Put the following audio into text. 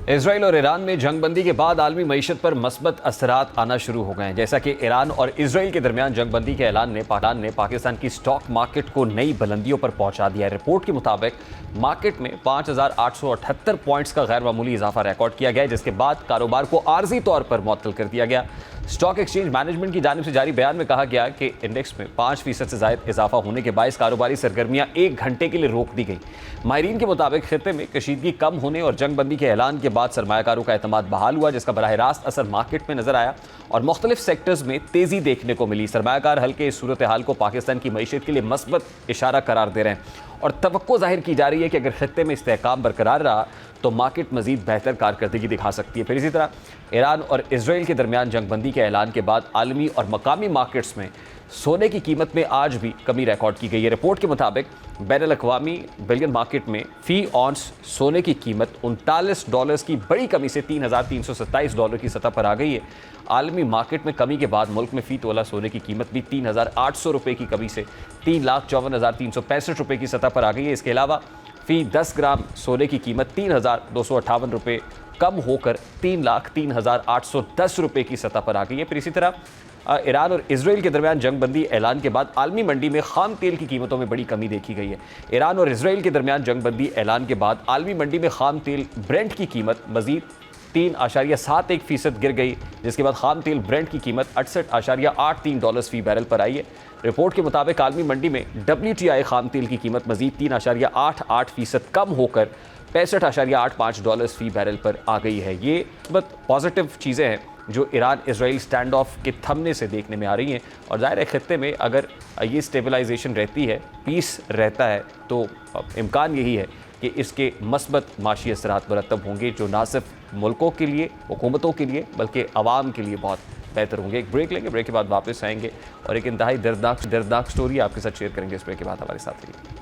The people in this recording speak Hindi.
इसराइल और ईरान में जंगबंदी के बाद आलमी मईशत पर मस्बत असरात आना शुरू हो गए हैं। जैसा कि ईरान और इसराइल के दरमियान जंगबंदी के ऐलान ने पाकिस्तान की स्टॉक मार्केट को नई बुलंदियों पर पहुंचा दिया है। रिपोर्ट के मुताबिक मार्केट में 5,878 पॉइंट्स का गैर मामूली इजाफा रिकॉर्ड किया गया, जिसके बाद कारोबार को आर्जी तौर पर मुअत्तल कर दिया गया। स्टॉक एक्सचेंज मैनेजमेंट की जानिब से जारी बयान में कहा गया कि इंडेक्स में 5% से ज़ायद इजाफा होने के बायस कारोबारी सरगर्मियां 1 घंटे के लिए रोक दी गई। माहिरीन के मुताबिक खित्ते में कशीदगी कम होने और जंगबंदी के ऐलान के बाद सरमायाकारों का एतमाद बहाल हुआ, जिसका बराह रास्त असर मार्केट में नजर आया और मुख्तलिफ सेक्टर्स में तेजी देखने को मिली। सरमायाकार हल्के इस सूरत हाल को पाकिस्तान की मईशत के लिए मस्बत इशारा करार दे रहे हैं और तवक्को जाहिर की जा रही है कि अगर खित्ते में इस्तेहकाम बरकरार रहा तो मार्केट मजीद बेहतर कारकर्दगी दिखा सकती है। फिर इसी तरह ईरान और इसराइल के दरमियान जंगबंदी के ऐलान के बाद आलमी और मकामी मार्केट्स में सोने की कीमत में आज भी कमी रिकॉर्ड की गई है। रिपोर्ट के मुताबिक बैनुल-अक़वामी बिलियन मार्केट में फ़ी ऑन्स सोने की कीमत $39 की बड़ी कमी से $3,327 की सतह पर आ गई है। आलमी मार्केट में कमी के बाद मुल्क में फ़ी तोला सोने की कीमत भी $3,800 की कमी से $3,54,365 की सतह पर आ गई है। इसके अलावा फ़ी 10 ग्राम सोने की कीमत $3,258 कम होकर $3,03,810 की सतह पर आ गई है। फिर इसी तरह ईरान और इसराइल के दरमियान जंगबंदी ऐलान के बाद आलमी मंडी में खाम तेल की कीमतों में बड़ी कमी देखी गई है। ईरान और इसराइल के दरमियान जंगबंदी ऐलान के बाद आलमी मंडी में खाम तेल ब्रेंट की कीमत मजीद 3.71% गिर गई, जिसके बाद खाम तेल ब्रेंट की कीमत $68.83 फी बैरल पर आई है। रिपोर्ट के मुताबिक आलमी मंडी में WTI खाम तेल की कीमत मजीद 3.88% कम होकर $65.85 फी बैरल पर आ गई है। ये बहुत पॉजिटिव चीज़ें हैं जो ईरान इसराइल स्टैंड ऑफ के थमने से देखने में आ रही हैं और ज़ाहिर है खित्ते में अगर ये स्टेबलाइजेशन रहती है, पीस रहता है, तो इम्कान यही है कि इसके मस्बत माशी असरात मुरतब होंगे जो ना सिर्फ मुल्कों के लिए, हुकूमतों के लिए, बल्कि आवाम के लिए बहुत बेहतर होंगे। एक ब्रेक लेंगे, ब्रेक के बाद वापस आएंगे और एक इंतहाई दर्दनाक स्टोरी आपके साथ शेयर करेंगे। इस ब्रेक के बाद हमारे साथ रहिए।